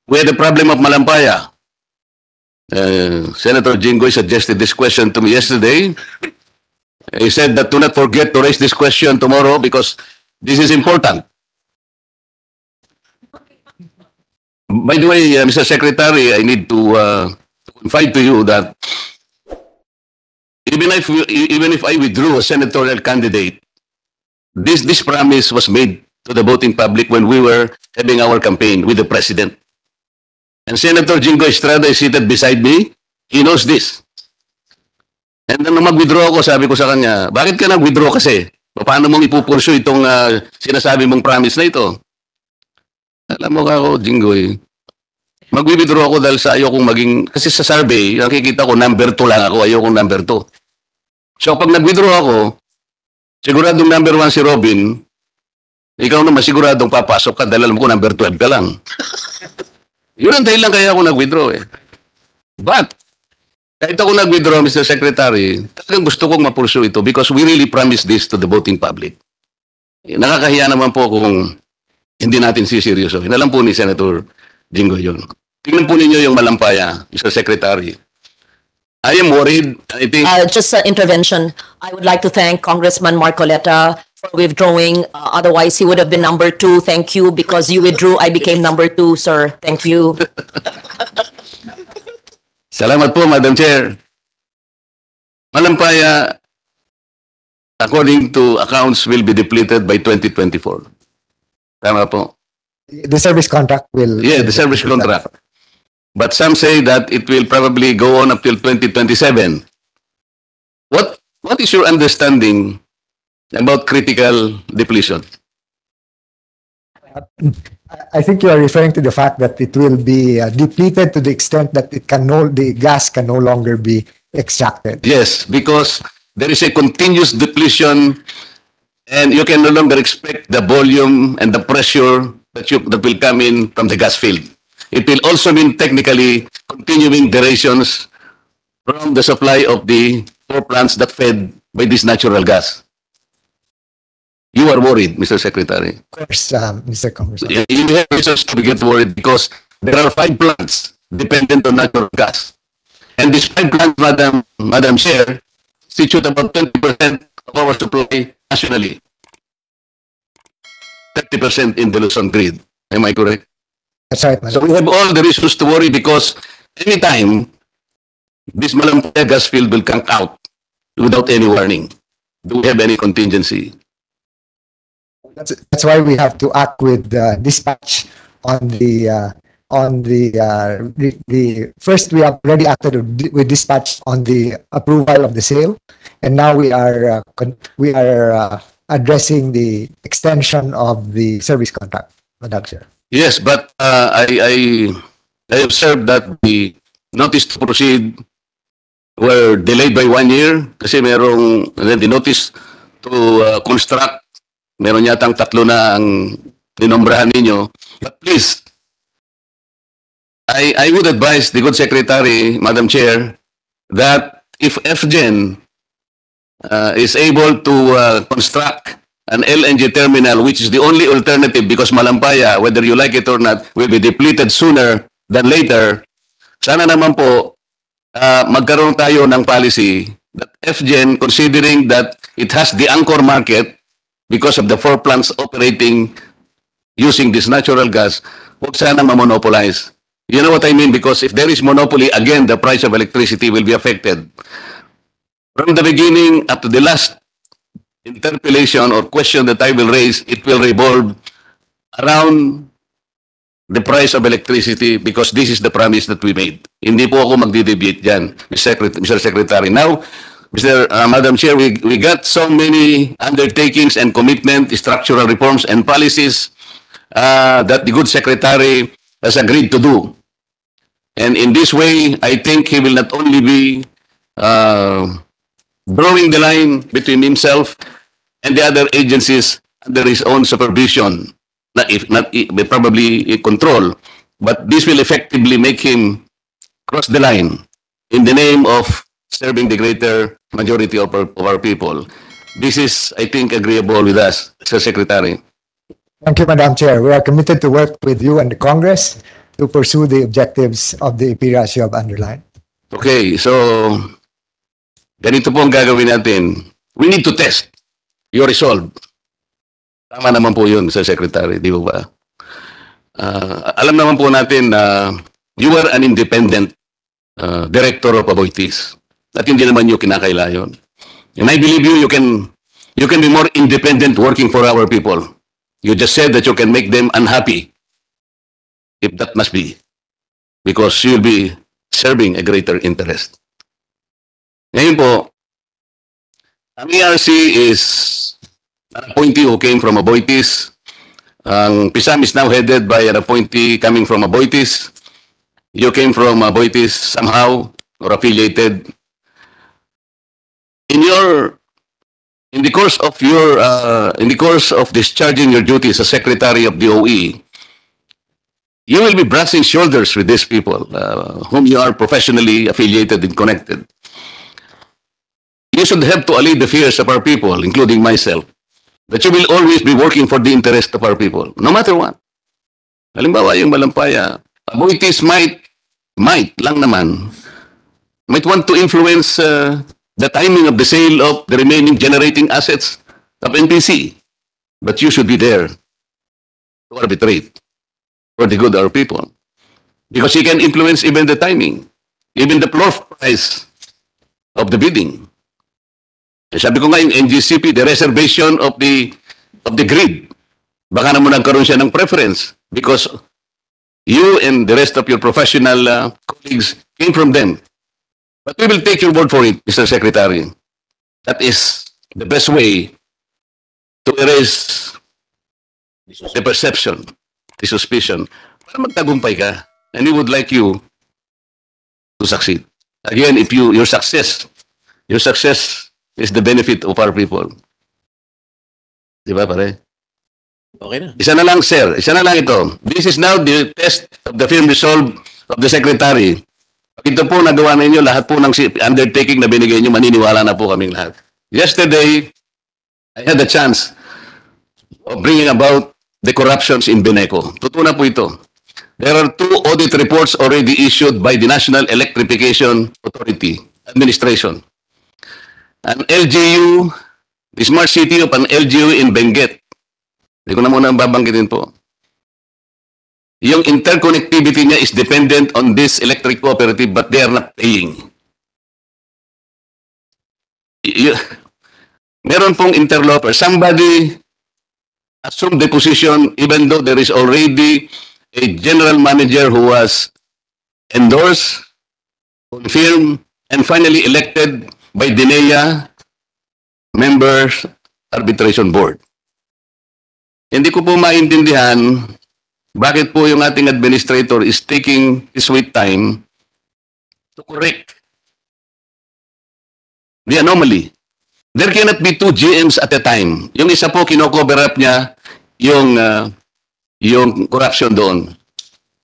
We had the problem of Malampaya. Senator Jinggoy suggested this question to me yesterday. He said that do not forget to raise this question tomorrow because this is important. By the way, Mr. Secretary, I need to confide to you that even if I withdrew a senatorial candidate, this promise was made to the voting public when we were having our campaign with the President. And Senator Jingo Estrada is seated beside me. He knows this. And nung mag-withdraw ako, sabi ko sa kanya, bakit ka nag-withdraw kasi? Paano mong ipupurso itong sinasabi mong promise na ito? Alam mo ka ako, Jingoy, mag-withdraw ako dahil sa ayaw kong maging, kasi sa survey, nakikita ko number 2 lang ako, ayaw kong number 2. So pag nag-withdraw ako, siguradong number 1 si Robin, ikaw naman siguradong papasok ka dahil alam ko number 12 ka lang. Yun ang dahilan kaya ako nag-withdraw eh. But, kahit ako nag-withdraw, Mr. Secretary, talagang gusto kong mapurso ito because we really promised this to the voting public. Nakakahiya naman po kung hindi natin siseryosohin. Alam po ni Senator Jingo yun. Tingnan po ninyo yung Malampaya, Mr. Secretary. I am worried. I think... just intervention. I would like to thank Congressman Marcoleta for withdrawing. Otherwise, he would have been number 2. Thank you. Because you withdrew, I became number 2, sir. Thank you. Salamat po, Madam Chair. Malampaya, according to accounts, will be depleted by 2024. Tama po. The service contract will... Yeah, the service contract. But some say that it will probably go on up till 2027. What is your understanding about critical depletion? I think you are referring to the fact that it will be depleted to the extent that the gas can no longer be extracted. Yes, because there is a continuous depletion and you can no longer expect the volume and the pressure that will come in from the gas field. It will also mean technically continuing durations from the supply of the power plants that fed by this natural gas. You are worried, Mr. Secretary. Of course, Mr. Congressman. You have reasons to get worried because there are 5 plants dependent on natural gas. And these 5 plants, Madam Chair, constitute about 20% of our supply nationally. 30% in the Luzon grid. Am I correct? That's right, Madam. So we have all the reasons to worry because anytime this Malampaya gas field will come out without any warning. Do we have any contingency? That's why we have to act with dispatch on the first we have already acted with dispatch on the approval of the sale, and now we are addressing the extension of the service contract, Madam Chair. Yes, but I observed that the notice to proceed were delayed by 1 year kasi merong the notice to construct, meron yatang 3 na ang ninombrahan ninyo. But please, I would advise the good secretary, Madam Chair, that if FGen is able to construct an LNG terminal, which is the only alternative because Malampaya, whether you like it or not, will be depleted sooner than later. Sana naman po, magkaroon tayo ng policy that FGen, considering that it has the anchor market because of the 4 plants operating using this natural gas, huwag sana ma-monopolize. You know what I mean? Because if there is monopoly, again, the price of electricity will be affected. From the beginning up to the last interpellation or question that I will raise, it will revolve around the price of electricity because this is the promise that we made. Hindi po ako magdi-deviate dyan, Mr. Secretary. Now, Madam Chair, we got so many undertakings and commitment, structural reforms and policies that the good Secretary has agreed to do. And in this way, I think he will not only be drawing the line between himself and the other agencies under his own supervision, probably control, but this will effectively make him cross the line in the name of serving the greater majority of our people. This is, I think, agreeable with us, Mr. Secretary. Thank you, Madam Chair. We are committed to work with you and the Congress to pursue the objectives of the EPIRA as you have underlined. Okay, so ganito po ang gagawin natin. We need to test your resolve. Tama naman po yun, Sir Secretary, di ba? Alam naman po natin na you are an independent director of Aboitiz. At hindi naman yung kinakaila yun. And I believe you can be more independent working for our people. You just said that you can make them unhappy. If that must be. Because you'll be serving a greater interest. Ngayon po, ang ERC is an appointee who came from Aboitiz. Ang PISAM is now headed by an appointee coming from Aboitiz. You came from Aboitiz somehow or affiliated. In the course of discharging your duties as Secretary of the OE, you will be brushing shoulders with these people whom you are professionally affiliated and connected. You should have to allay the fears of our people, including myself, that you will always be working for the interest of our people, no matter what. Halimbawa, yung Malampaya, Aboitiz might lang naman, might want to influence the timing of the sale of the remaining generating assets of NPC. But you should be there to arbitrate for the good of our people. Because you can influence even the timing, even the floor price of the bidding. Sabi ko nga yung NGCP, the reservation of the grid. Baka naman nagkaroon siya ng preference because you and the rest of your professional colleagues came from them. But we will take your word for it, Mr. Secretary. That is the best way to erase the perception, the suspicion. Para magtagumpay ka. And we would like you to succeed. Again, if your success is the benefit of our people. Di ba, pare? Okay na. Isa na lang, sir. Isa na lang ito. This is now the test of the firm resolve of the Secretary. Ito po nagawa ninyo, lahat po ng undertaking na binigay nyo, maniniwala na po kaming lahat. Yesterday, I had the chance of bringing about the corruptions in Beneco. Totoo na po ito. There are 2 audit reports already issued by the National Electrification Authority Administration. An LGU, the smart city of an LGU in Benguet. Hindi ko na muna babanggitin po. Yung interconnectivity niya is dependent on this electric cooperative but they are not paying. Meron pong interloper. Somebody assumed the position even though there is already a general manager who was endorsed, confirmed, and finally elected by DINEA members arbitration board. Hindi ko po maintindihan bakit po yung ating administrator is taking his sweet time to correct the anomaly. There cannot be 2 GMs at a time. Yung isa po kino-cover up niya yung corruption doon.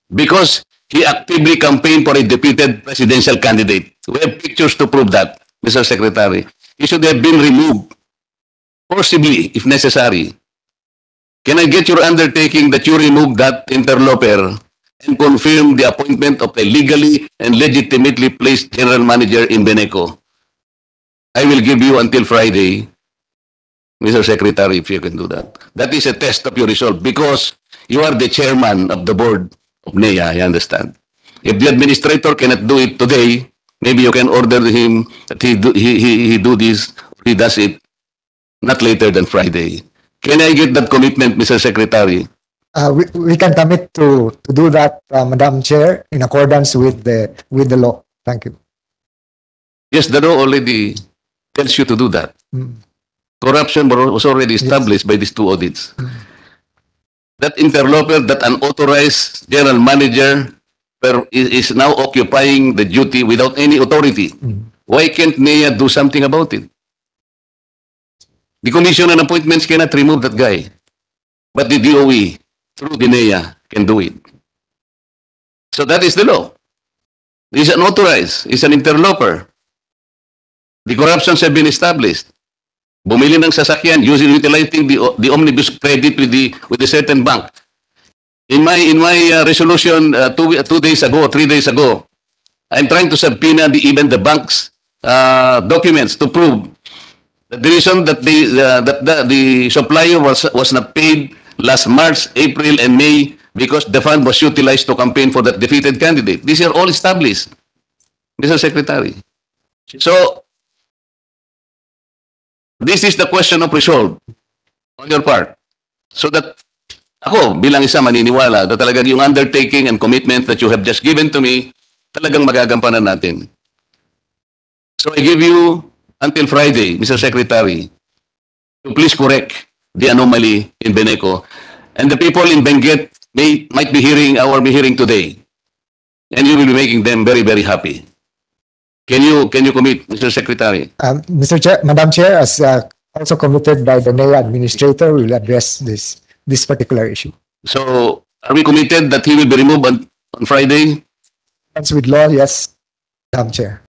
Because he actively campaigned for a deputed presidential candidate. We have pictures to prove that, Mr. Secretary. He should have been removed, forcibly, if necessary. Can I get your undertaking that you remove that interloper and confirm the appointment of a legally and legitimately placed general manager in Beneco? I will give you until Friday, Mr. Secretary, if you can do that. That is a test of your resolve because you are the chairman of the board of NEA, I understand. If the administrator cannot do it today, maybe you can order him that he do this, he does it not later than Friday. Can I get that commitment, Mr. Secretary? We can commit to do that, Madam Chair, in accordance with the law. Thank you. Yes, the law already tells you to do that. Corruption was already established by these 2 audits. That interloper, that unauthorized general manager is now occupying the duty without any authority. Why can't NEA do something about it? The Commission on Appointments cannot remove that guy. But the DOE, through the NEA, can do it. So that is the law. He's unauthorized. He's an interloper. The corruptions have been established. Bumili ng sasakyan utilizing the omnibus credit with the certain bank. In my resolution 2 days ago, 3 days ago, I'm trying to subpoena even the bank's documents to prove that the reason that the supplier was not paid last March, April, and May because the fund was utilized to campaign for that defeated candidate. These are all established, Mr. Secretary. So, this is the question of resolve on your part. So that ako, bilang isa maniniwala na talagang yung undertaking and commitment that you have just given to me, talagang magagampanan natin. So I give you until Friday, Mr. Secretary, to please correct the anomaly in Beneco. And the people in Benguet might be hearing our hearing today. And you will be making them very, very happy. Can you commit, Mr. Secretary? Mr. Chair, Madam Chair, as also committed by the NEA administrator, we will address this particular issue. So, are we committed that he will be removed on Friday? As with law, yes, Madam Chair.